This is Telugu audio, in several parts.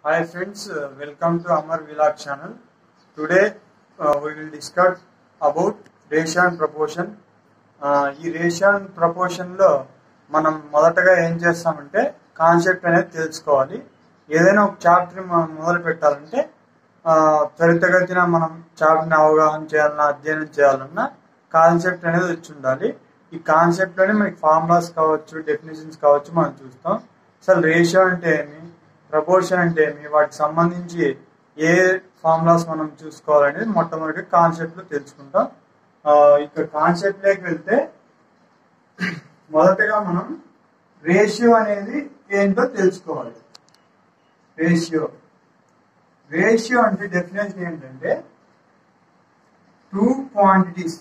Hi friends, welcome to Amar Vlog channel. Today we will discuss about ratio and proportion. ఈ రేషియో అండ్ ప్రపోర్షన్ లో మనం మొదటగా ఏం చేస్తామంటే కాన్సెప్ట్ అనేది తెలుసుకోవాలి. ఏదైనా ఒక చాప్టర్ మనం మొదలు పెట్టాలంటే త్వరితగతిన మనం చాప్టర్ని అవగాహన చేయాలన్నా అధ్యయనం చేయాలన్నా కాన్సెప్ట్ అనేది వచ్చి ఉండాలి. ఈ కాన్సెప్ట్ లోనే మనకి ఫార్ములాస్ కావచ్చు, డెఫినేషన్స్ కావచ్చు మనం చూస్తాం. అసలు రేషియో అంటే ఏమి, ప్రపోర్షన్ అంటే ఏమి, వాటికి సంబంధించి ఏ ఫార్ములాస్ మనం చూసుకోవాలనేది మొట్టమొదటి కాన్సెప్ట్ లో తెలుసుకుంటాం. ఇక్కడ కాన్సెప్ట్ లోకి వెళ్తే మొదటగా మనం రేషియో అనేది ఏంటో తెలుసుకోవాలి. రేషియో అంటే డెఫినేషన్ ఏంటంటే two quantities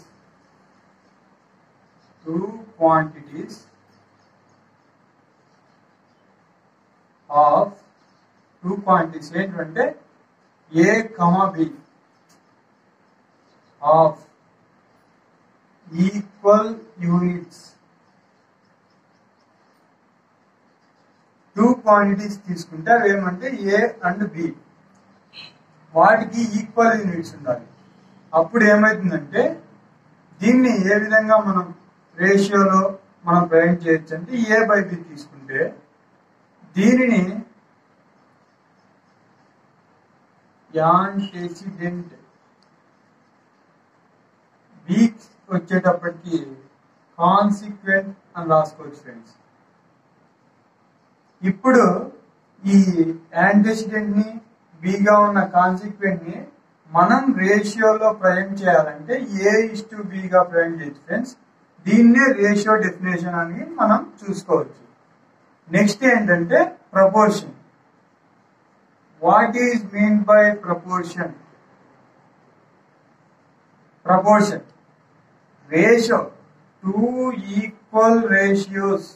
of two quantities ఏంటంటే A comma B of equal units. Two quantities తీసుకుంటే అవి ఏమంటే ఏ అండ్ బి, వాటికి ఈక్వల్ యూనిట్స్ ఉండాలి. అప్పుడు ఏమవుతుందంటే దీన్ని ఏ విధంగా మనం రేషియోలో మనం ప్రజెంట్ చేయొచ్చు అంటే ఏ బై బి తీసుకుంటే దీనిని యాంటెసిడెంట్ బి వచ్చేటప్పటికి కాన్సిక్వెంట్ అని రాసుకోవచ్చు ఫ్రెండ్స్. ఇప్పుడు ఈ యాంటెసిడెంట్ ని బిగా ఉన్న కాన్సిక్వెంట్ ని మనం రేషియోలో ప్రజెంట్ చేయాలంటే A:B గా ప్రజెంట్ చేయొచ్చు ఫ్రెండ్స్. దీన్నే రేషియో డెఫినేషన్ అని మనం చూసుకోవచ్చు. నెక్స్ట్ ఏంటంటే proportion. What is mean by proportion? Ratio, two equal ratios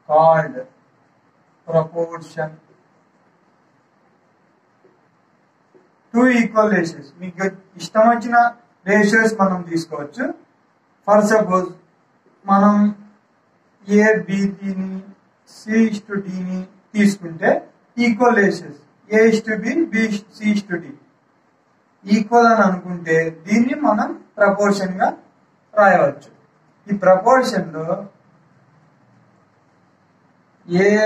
called proportion. Two equal ratios, మీకు ఇష్టం వచ్చిన రేషియోస్ మనం తీసుకోవచ్చు. ఫర్ సపోజ్ మనం A:B:Dని C:D తీసుకుంటే equal ratios A:B, B:C:D equal అని అనుకుంటే దీన్ని మనం ప్రపోర్షన్ గా రాయవచ్చు. ఈ ప్రపోర్షన్ లో A,B,C,D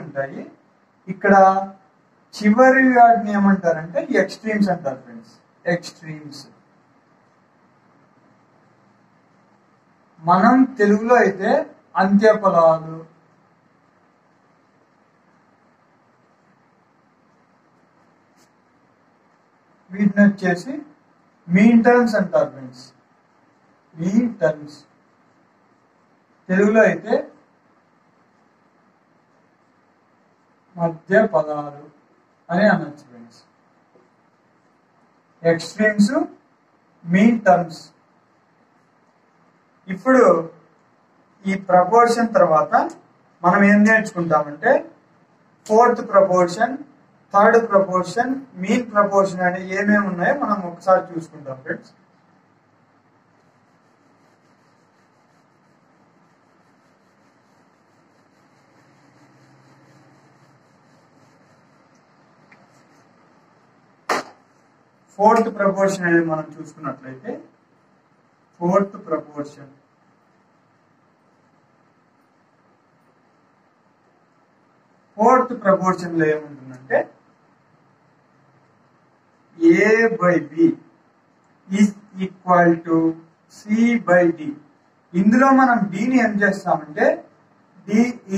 ఉంటాయి. ఇక్కడ చివరి వాటిని ఏమంటారంటే ఎక్స్ట్రీమ్స్ అంటారు ఫ్రెండ్స్. ఎక్స్ట్రీమ్స్ మనం తెలుగులో అయితే అంత్యపదాలు, వీటిని వచ్చేసి మీన్ టర్మ్స్ అంటారు ఫ్రెండ్స్. మీన్ టర్మ్స్ తెలుగులో అయితే మధ్య పదాలు అని అనొచ్చు ఫ్రెండ్స్. Extremes, mean terms. ఇప్పుడు ఈ ప్రపోర్షన్ తర్వాత మనం ఏం నేర్చుకుంటామంటే fourth proportion, third proportion, mean proportion అనే ఏమేమి ఉన్నాయో మనం ఒకసారి చూసుకుంటాం ఫ్రెండ్స్. ఫోర్త్ ప్రపోర్షన్ అనేది మనం చూసుకున్నట్లయితే ఫోర్త్ ప్రపోర్షన్ లో ఏముంటుందంటే A/B is equal to C/D. ఇందులో మనం D ని ఏం చేస్తామంటే D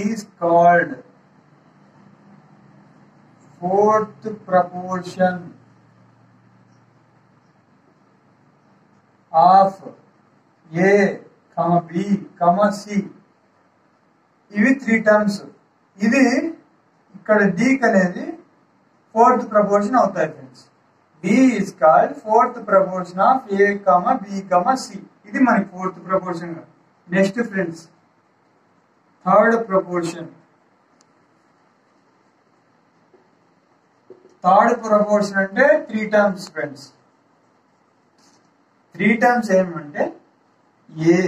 is called fourth proportion of A,B,C. ఇవి త్రీ టర్మ్స్. ఇది ఇక్కడ D అనేది ఫోర్త్ ప్రపోర్షన్ అవుతాయి friends. D is called fourth proportion of A,B,C. ఇది మనకి fourth proportion. Next friends third proportion. అంటే three terms friends. Three terms ఏమంటే A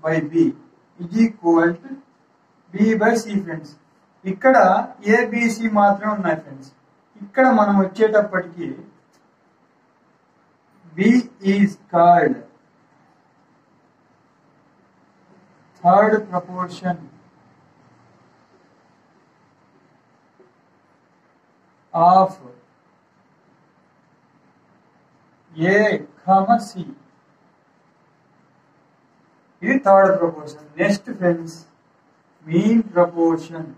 by B is equal to B by C friends. ఇక్కడ ఏబిసి మాత్రమే ఉన్నాయి ఫ్రెండ్స్. ఇక్కడ మనం వచ్చేటప్పటికి B is called third proportion of A comma C. ఇది third proportion. Next friends mean proportion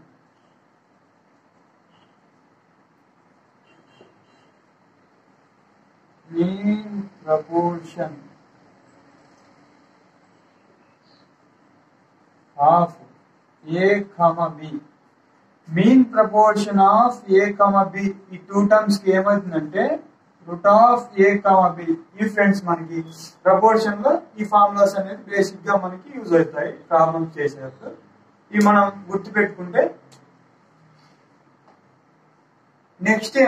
of A comma b. Mean proportion of A comma b ఈ టూ టర్మ్స్ కి ఏమవుతుందంటే root of A comma b. ఈ ఫ్రెండ్స్ మనకి ప్రపోర్షన్ లో ఈ ఫార్ములాస్ అనేది బేసిక్ గా మనకి యూజ్ అవుతాయి ప్రాబ్లమ్స్ చేసేటప్పుడు. ఇవి మనం గుర్తు పెట్టుకుంటే నెక్స్ట్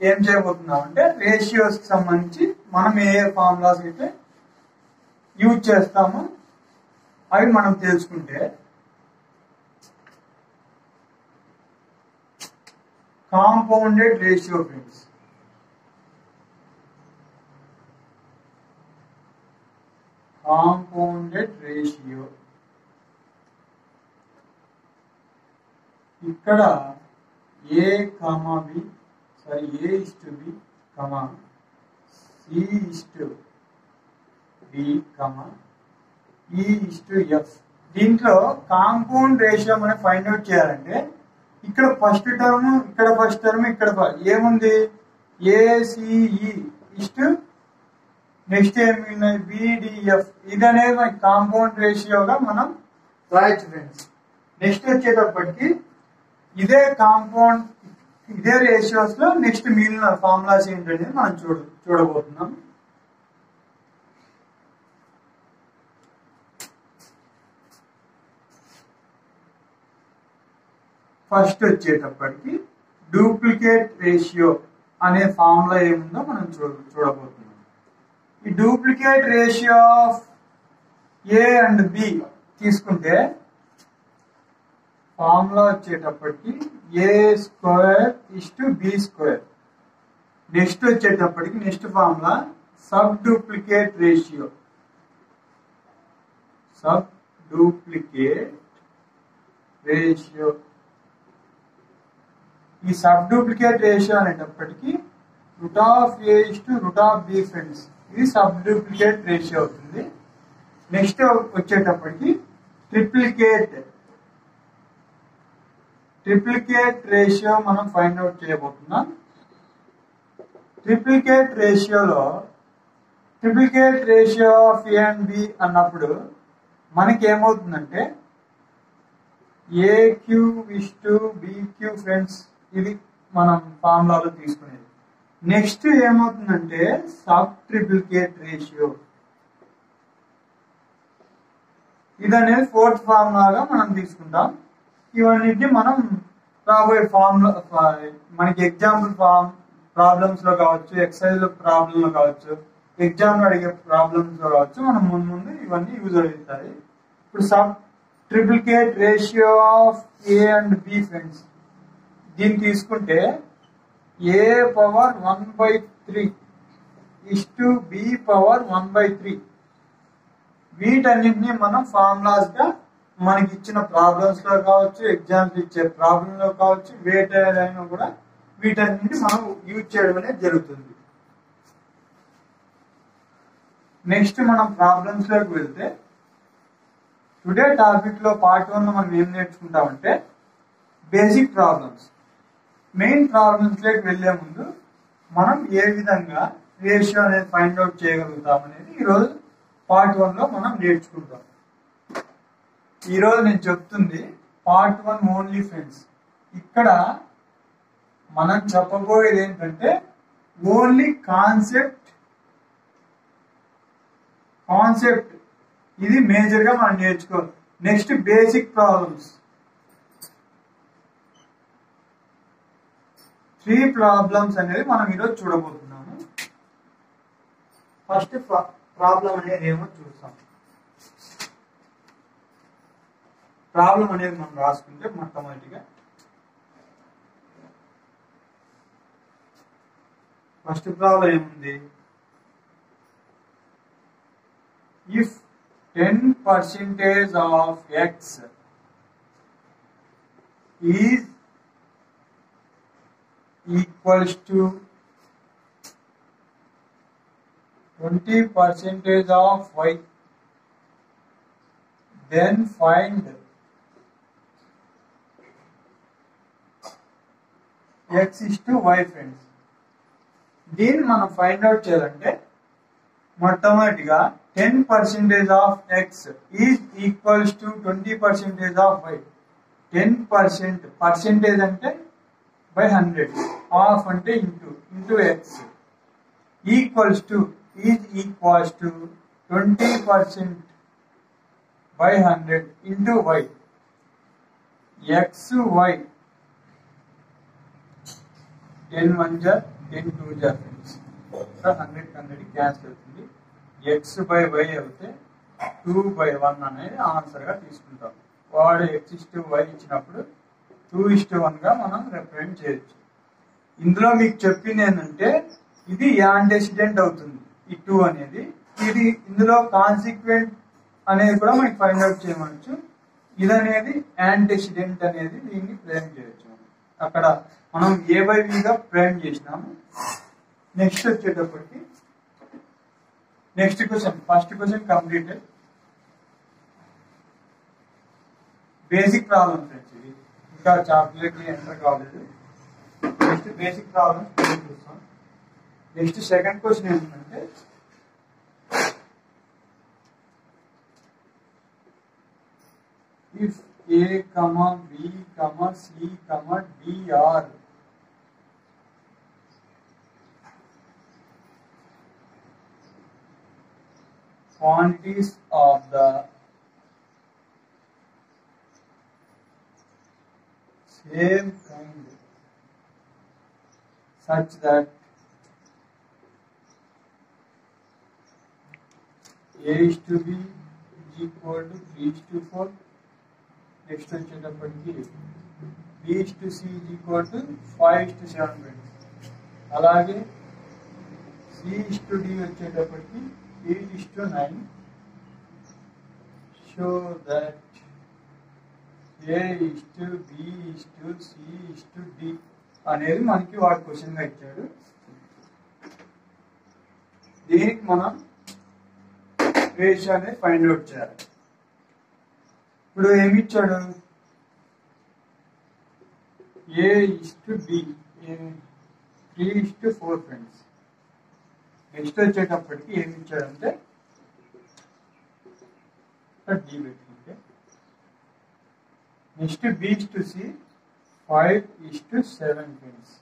ఏం చేయబోతున్నాం అంటే రేషియోస్ కి సంబంధించి మనం ఏ ఫార్ములాస్ అయితే యూజ్ చేస్తామో అవి మనం తెలుసుకుంటే compounded ratio friends. Compounded ratio ఇక్కడ A comma B sorry A is to B comma C is to B comma E is to F. దీంట్లో కాంపౌండ్ రేషియో మనం ఫైండ్ అవుట్ చేయాలంటే ఇక్కడ ఫస్ట్ టర్మ్ ఇక్కడ ఫస్ట్ టర్మ్ ఇక్కడ ఏముంది ఏసిఈ ఇస్ టు నెక్స్ట్ ఏమి బిడిఎఫ్. ఇది అనేది మనకి కాంపౌండ్ రేషియోగా మనం రాయొచ్చు ఫ్రెండ్స్. నెక్స్ట్ వచ్చేటప్పటికి ఇదే కాంపౌండ్ ఇదే రేషియోస్ లో నెక్స్ట్ మిగిలిన ఫార్ములాస్ ఏంటనేది మనం చూడబోతున్నాం. ఫస్ట్ వచ్చేటప్పటికి డూప్లికేట్ రేషియో అనే ఫార్ములా ఏముందో మనం చూడబోతున్నాం. ఈ duplicate ratio of A and B తీసుకుంటే ఫార్ములా వచ్చేటప్పటికి A square is to B square. Next వచ్చేటప్పటికి next formula sub duplicate ratio. Sub duplicate ratio ఈ సబ్ డూప్లికేట్ రేషియో అనేటప్పటికి root of A is to root of B friends. ఇది సబ్ డూప్లికేట్ రేషియో అవుతుంది. నెక్స్ట్ వచ్చేటప్పటికి ట్రిప్లికేట్ రేషియో మనం ఫైండ్ అవుట్ చేయబోతున్నాం. Triplicate ratio of A and B అన్నప్పుడు మనకి ఏమవుతుందంటే A cube is to B queue friends. ఇది మనం ఫార్ములాలో తీసుకునేది. నెక్స్ట్ ఏమవుతుందంటే సబ్ ట్రిప్లికేట్ రేషియో. ఇది అనేది ఫోర్త్ ఫార్ములాగా మనం తీసుకుంటాం. ఇవన్నిటిని మనం రాబోయే ఫార్ములా మనకి ఎగ్జాంపుల్ ప్రాబ్లమ్స్ లో కావచ్చు, ఎక్సైజ్ ప్రాబ్లమ్ లో కావచ్చు, ఎగ్జామ్ లో అడిగే ప్రాబ్లమ్స్ లో కావచ్చు, మనం ముందు ఇవన్నీ యూజ్ అవుతాయి. ఇప్పుడు sub triplicate ratio of A and B friends. దీన్ని తీసుకుంటే A power 1/3 is to B power 1/3. వీటన్నింటినీ మనం ఫార్ములాస్ గా మనకి ఇచ్చిన ప్రాబ్లమ్స్ లో కావచ్చు, ఎగ్జామ్స్ ఇచ్చే ప్రాబ్లమ్ లో కావచ్చు, వేటైనా కూడా వీటన్నింటినీ మనం యూజ్ చేయడం అనేది జరుగుతుంది. నెక్స్ట్ మనం ప్రాబ్లమ్స్ లోకి వెళ్తే టుడే టాపిక్ లో పార్ట్ 1 లో మనం ఏం నేర్చుకుంటామంటే బేసిక్ ప్రాబ్లమ్స్. మెయిన్ ప్రాబ్లమ్స్ లోకి వెళ్లే ముందు మనం ఏ విధంగా రేషియో అనేది ఫైండ్ అవుట్ చేయగలుగుతాం అనేది ఈరోజు పార్ట్ 1 లో మనం నేర్చుకుంటాం. ఈరోజు నేను చెప్తుంది పార్ట్ 1 ఓన్లీ ఫ్రెండ్స్. ఇక్కడ మనం చెప్పబోయేది ఏంటంటే ఓన్లీ కాన్సెప్ట్ ఇది మేజర్ గా మనం నేర్చుకోవాలి. నెక్స్ట్ బేసిక్ ప్రాబ్లమ్స్ 3 ప్రాబ్లమ్స్ అనేది మనం ఈరోజు చూడబోతున్నాము. ఫస్ట్ ప్రాబ్లం అనేది ఏమో చూస్తాం. ప్రాబ్లం అనేది మనం రాసుకుంటే మొట్టమొదటిగా ఫస్ట్ ప్రాబ్లం ఏముంది, if 10% of x is equals to 20% of y, then find x is to y friends. దీన్ని మనం ఫైండ్ అవుట్ చేయాలంటే మొట్టమొదటిగా 10% of x is equals to 20% of y. 10% percentage అంటే బై 100, ఆఫ్ అంటే into x, equals to is equals to 20% by 100 into y. X y 10 1 jar 10 2 jar friends. So 100 cancel అవుతుంది. X by y అయితే 2 by 1 అనేది ఆన్సర్ గా తీసుకుంటాం. వాడు x is to y ఇచ్చినప్పుడు 2 is to 1 గా మనం రిప్రజెంట్ చేయొచ్చు. ఇందులో మీకు చెప్పింది ఏంటంటే ఇది యాంటెసిడెంట్ అవుతుంది ఈ 2 అనేది. ఇది ఇందులో కాన్సిక్వెంట్ అనేది కూడా మనకి ఫైండ్ అవుట్ చేయవచ్చు. ఇది అనేది యాంటెసిడెంట్ అనేది దీన్ని ప్రేమ్ చేయొచ్చు. అక్కడ మనం ఏ బై బిగా ప్రేమ్ చేసినాము. నెక్స్ట్ వచ్చేటప్పటికి next question, first question completed. Basic problem friends, ఇది ఇంకా చాప్టర్కి ఎంటర్ కాలేదు. నెక్స్ట్ బేసిక్ ప్రాబ్లమ్ చూస్తాం. నెక్స్ట్ సెకండ్ క్వశ్చన్ ఏంటంటే if a, b, c, d are quantities of the same kind such that a is to b is equal to 3 is to 4. Next వచ్చేటప్పటికి b is to c is equal to 5 is to 7. అలాగే c is to d వచ్చేటప్పటికి 8 is to 9. Show that a is to b is to c is to d అనేది మనకి వాడు క్వశ్చన్ గా ఇచ్చాడు. దీనికి మనం రేషియో అనేది ఫైండ్ అవుట్ చేయాలి. ఇప్పుడు ఏమి ఇచ్చాడు, ఏ is to b 3 is to 4 friends. Next వచ్చేటప్పటికి ఏమి ఇచ్చాడంటే d పెట్టుకుంటే next b is to c 5 is to 7 friends.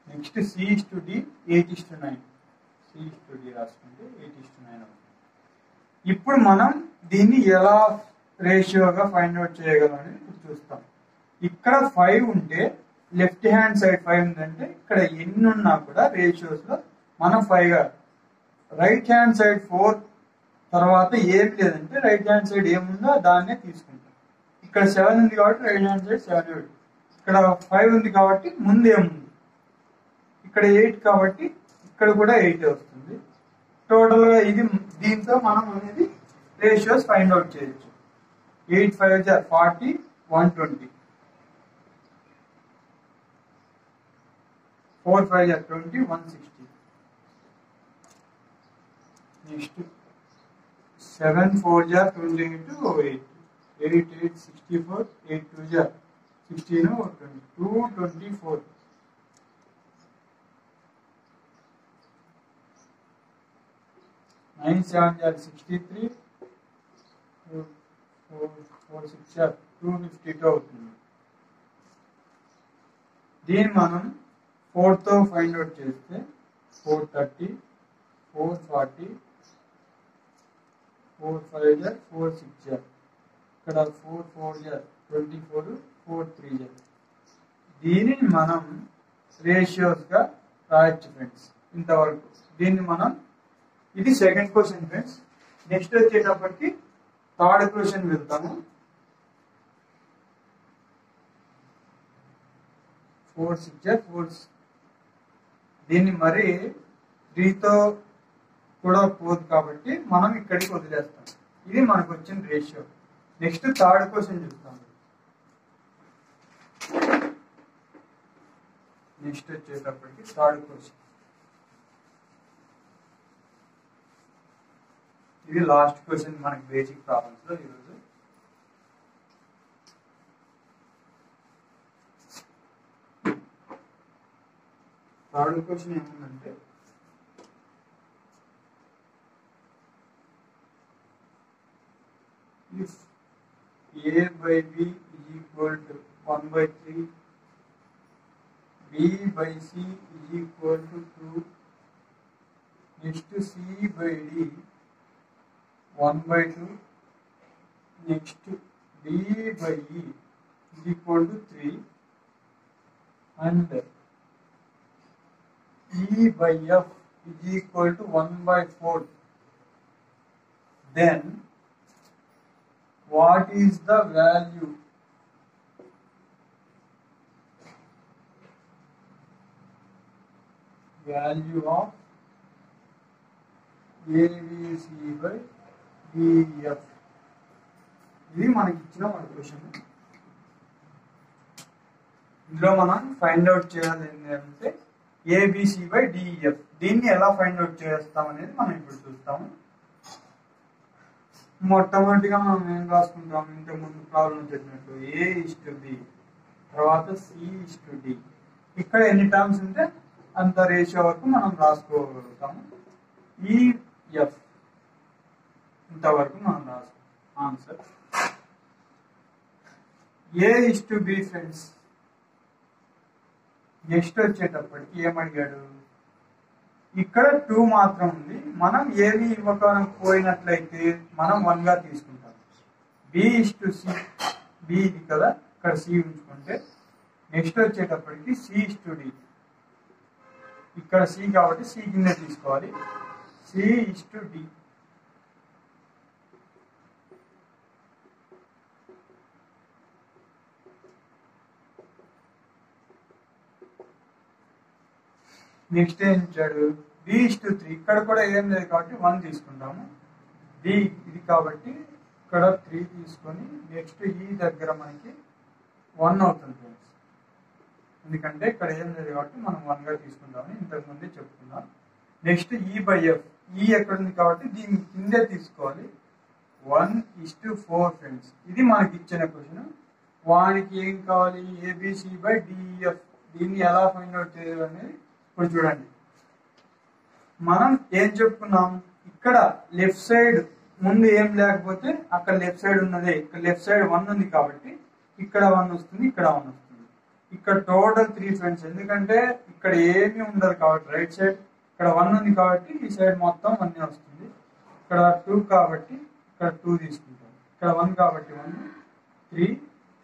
Next c is to d 8 is to 9. c is to d రాసుకుంటే 8 is to 9 అవుతుంది. ఇప్పుడు మనం దీన్ని ఎలా రేషియోగా ఫైండ్ అవుట్ చేయగలం అనేది ఇప్పుడు చూస్తాం. ఇక్కడ 5 ఉంటే లెఫ్ట్ హ్యాండ్ సైడ్ 5 ఉందంటే ఇక్కడ ఎన్ని ఉన్నా కూడా రేషియోస్ లో మనం 5 గా, రైట్ హ్యాండ్ సైడ్ 4 తర్వాత ఏమి లేదంటే రైట్ హ్యాండ్ సైడ్ ఏముందో దాన్నే తీసుకుంటాం. ఇక్కడ 7 ఉంది కాబట్టి రైట్ హ్యాండ్ సైడ్ 7, ఇక్కడ 5 ఉంది కాబట్టి ముందు ఏముంది, ఇక్కడ 8 కాబట్టి ఇక్కడ కూడా 8 వస్తుంది. టోటల్ గా ఇది దీంతో మనం అనేది రేషియోస్ ఫైండ్ అవుట్ చేయొచ్చు. 8 5 40 120, 4 5 20 160. నెక్స్ట్ 7 4 28 8 8 8 64 8 2 16 22 24. 9 7 63 4 6 252 అవుతుంది. దీన్ని మనం 4 తో ఫైండ్ అవుట్ చేస్తే 430 440 4 5 4 6 ఇక్కడ 4 4 24 4 3. దీనిని మనం రేషియోస్ గా రాయొచ్చు ఫ్రెండ్స్. ఇంతవరకు దీన్ని మనం, ఇది సెకండ్ క్వశ్చన్ ఫ్రెండ్స్. నెక్స్ట్ వచ్చేటప్పటికి థర్డ్ క్వశ్చన్ వెళ్తాము. 4 6 4. దీన్ని మరి 3తో కూడా పోదు కాబట్టి మనం ఇక్కడికి వదిలేస్తాం. ఇది మనకు వచ్చిన రేషియో. నెక్స్ట్ థర్డ్ క్వశ్చన్ చూస్తాం. నెక్స్ట్ వచ్చేటప్పటికి థర్డ్ క్వశ్చన్. ఇది లాస్ట్ క్వశ్చన్ మనకి బేసిక్ ప్రాబ్లమ్స్ లో ఈరోజు. థర్డ్ క్వశ్చన్ ఏముందంటే if a by b is equal to 1/3, b by c is equal to 2, next c by d 1/2, next d by e is equal to 3, and e by f is equal to 1/4, then what is the value of ABC by DF? ఇది మనకి ఇచ్చిన మన క్వశ్చన్. ఇందులో మనం ఫైండ్ అవుట్ చేయాలి ఏంటంటే ABC by DF. దీన్ని ఎలా ఫైండ్ అవుట్ చేస్తాం అనేది మనం ఇప్పుడు చూస్తాము. మొట్టమొదటిగా మనం ఏం రాసుకుంటాం, ఇంతకుముందు ప్రాబ్లం చెప్పినట్టు A:B, తర్వాత C:D. ఇక్కడ ఎన్ని టర్మ్స్ ఉంటే అంత రేషియో వరకు మనం రాసుకోగలుగుతాము. EF ఇంతవరకు మనం రాసుకో ఆన్సర్. A:B friends. నెక్స్ట్ వచ్చేటప్పటికి ఏమడిగాడు, ఇక్కడ 2 మాత్రం ఉంది. మనం ఏమి ఇవ్వకపోయినట్లయితే మనం 1 గా తీసుకుంటాం. B:C, B ఇది కదా, ఇక్కడ C ఉంచుకుంటే నెక్స్ట్ వచ్చేటప్పటికి C:D. ఇక్కడ C కాబట్టి C కింద తీసుకోవాలి. C:D. నెక్స్ట్ ఏం ఇచ్చాడు, B:3. ఇక్కడ కూడా ఏం లేదు కాబట్టి 1 తీసుకుంటాము. B ఇది కాబట్టి ఇక్కడ 3 తీసుకొని నెక్స్ట్ ఈ దగ్గర మనకి 1 అవుతుంది ఫ్రెండ్స్. ఎందుకంటే ఇక్కడ ఏం లేదు కాబట్టి మనం 1 గా తీసుకుంటామని ఇంతకుముందే చెప్పుకుందాం. Next E/F. ఈ ఎక్కడ ఉంది కాబట్టి దీని కిందే తీసుకోవాలి. 1:4 ఫ్రెండ్స్. ఇది మనకి ఇచ్చిన క్వశ్చన్. వానికి ఏం కావాలి, ABC by DF. దీన్ని ఎలా ఫైండ్ అవుట్ చేయాలనేది ఇప్పుడు చూడండి. మనం ఏం చెప్పుకున్నాం, ఇక్కడ లెఫ్ట్ సైడ్ ముందు ఏం లేకపోతే అక్కడ లెఫ్ట్ సైడ్ ఉన్నదే. ఇక్కడ లెఫ్ట్ సైడ్ 1 ఉంది కాబట్టి ఇక్కడ 1 వస్తుంది, ఇక్కడ 1 వస్తుంది. ఇక్కడ టోటల్ 3 ఫ్రెండ్స్. ఎందుకంటే ఇక్కడ ఏమీ ఉండదు కాబట్టి రైట్ సైడ్ ఇక్కడ 1 ఉంది కాబట్టి ఈ సైడ్ మొత్తం 1 వస్తుంది. ఇక్కడ 2 కాబట్టి ఇక్కడ 2 తీసుకుంటాం. ఇక్కడ 1 కాబట్టి 1, 3,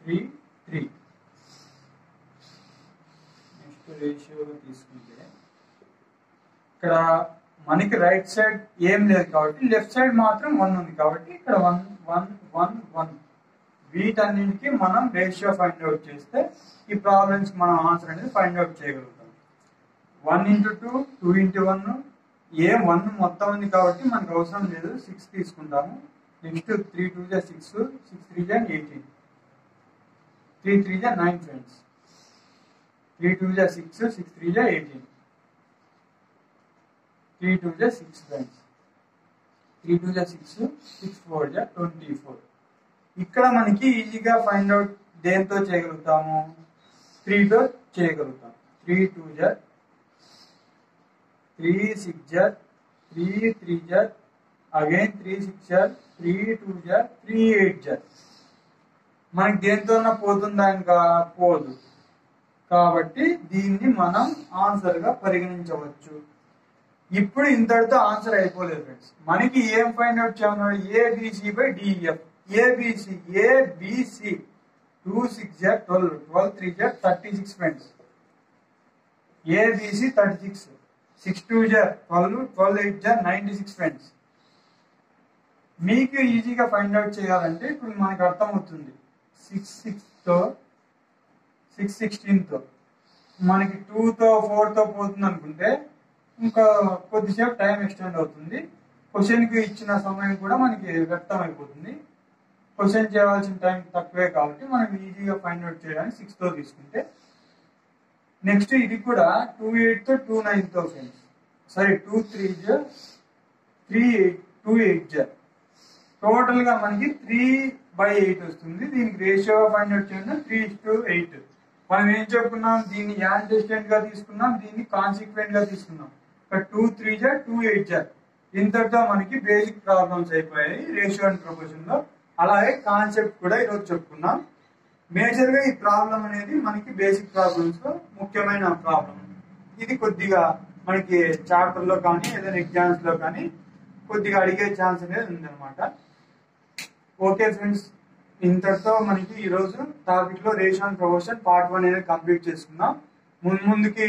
3, 3. నెక్స్ట్ రేషియోగా తీసుకుంటే ఇక్కడ మనకి రైట్ సైడ్ ఏం లేదు కాబట్టి లెఫ్ట్ సైడ్ మాత్రం 1 ఉంది కాబట్టి ఇక్కడ 1, 1, 1, 1. వీటన్నింటికి మనం రేషియో ఫైండ్ అవుట్ చేస్తే ఈ ప్రాబ్లమ్స్ మనం ఆన్సర్ అనేది ఫైండ్ అవుట్ చేయగలుగుతాం. 1:2, 2:1. ఏ 1 మొత్తం ఉంది కాబట్టి మనకు అవసరం లేదు, 6 తీసుకుంటాము. Next 3 2 6, 6 3 18, 3 3 9 friends. 3 2 6, 6 3 18, 3 2 6 ఫ్రెండ్స్. 3 2 6, 6 4 24. ఇక్కడ మనకి ఈజీగా ఫైండ్ అవుట్ దేంతో చేయగలుగుతాము, 3తో చేయగలుగుతాం. 3 2 3 6, 3 3, అగైన్ 3 6, 3 2, 3 8. మనకి దేంతో పోతుందా, ఇంకా పోదు కాబట్టి దీన్ని మనం ఆన్సర్ గా పరిగణించవచ్చు. ఇప్పుడు ఇంతటితో ఆన్సర్ అయిపోలేదు ఫ్రెండ్స్. మనకి ఏం ఫైండ్ అవుట్ చేయమన్నాడు, ABC by DF. ABC 2 6, 12, 12 3, 36 friends. ABC 36, 6 2, 12, 12 8, 96 friends. మీకు ఈజీగా ఫైండ్ అవుట్ చేయాలంటే ఇప్పుడు మనకు అర్థమవుతుంది 6 16తో మనకి 2తో 4తో పోతుంది అనుకుంటే ఇంకా కొద్దిసేపు టైం ఎక్స్టెండ్ అవుతుంది. క్వశ్చన్కి ఇచ్చిన సమయం కూడా మనకి వ్యక్తం అయిపోతుంది. క్వశ్చన్ చేయాల్సిన టైం తక్కువే కాబట్టి మనం ఈజీగా ఫైండ్ అవుట్ చేయడానికి 6తో తీసుకుంటే, నెక్స్ట్ ఇది కూడా 2 8తో 2 9తో ఫ్రెండ్స్, సారీ 2 3 3 2 8 టోటల్ గా మనకి 3/8 వస్తుంది. దీనికి రేషియో ఫైండ్ అవుట్ చేయడం 3:8. మనం ఏం చెప్పుకున్నాం, దీన్ని యాంటిస్టెంట్ గా తీసుకున్నాం, దీన్ని కాన్సిక్వెంట్ గా తీసుకున్నాం. 2 3 2 8 ఇంతటితో మనకి బేసిక్ ప్రాబ్లమ్స్ అయిపోయాయి రేషియో అండ్ ప్రపోర్షన్ లో. అలాగే కాన్సెప్ట్ కూడా ఈరోజు చెప్పుకున్నాం. మేజర్ గా ఈ ప్రాబ్లం అనేది మనకి బేసిక్ ప్రాబ్లమ్స్ లో ముఖ్యమైన ప్రాబ్లం. ఇది కొద్దిగా మనకి చాప్టర్ లో కానీ ఏదైనా ఎగ్జామ్స్ లో కానీ కొద్దిగా అడిగే ఛాన్స్ అనేది ఉందన్నమాట. ఓకే ఫ్రెండ్స్, ఇంతటితో మనకి ఈరోజు టాపిక్ లో రేషియో అండ్ ప్రపోర్షన్ పార్ట్ 1 అనేది కంప్లీట్ చేసుకున్నాం. ముందుకి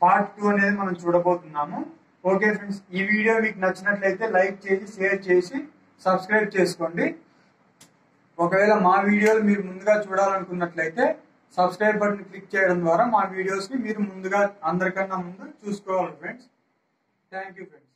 పార్ట్ 2 అనేది మనం చూడబోతున్నాము. ఓకే ఫ్రెండ్స్, ఈ వీడియో మీకు నచ్చినట్లయితే లైక్ చేసి షేర్ చేసి సబ్స్క్రైబ్ చేసుకోండి. ఒకవేళ మా వీడియోలు మీరు ముందుగా చూడాలనుకున్నట్లయితే సబ్స్క్రైబ్ బటన్ క్లిక్ చేయడం ద్వారా మా వీడియోస్ ని మీరు ముందుగా అందరికన్నా ముందు చూసుకోవాలి ఫ్రెండ్స్. Thank you friends.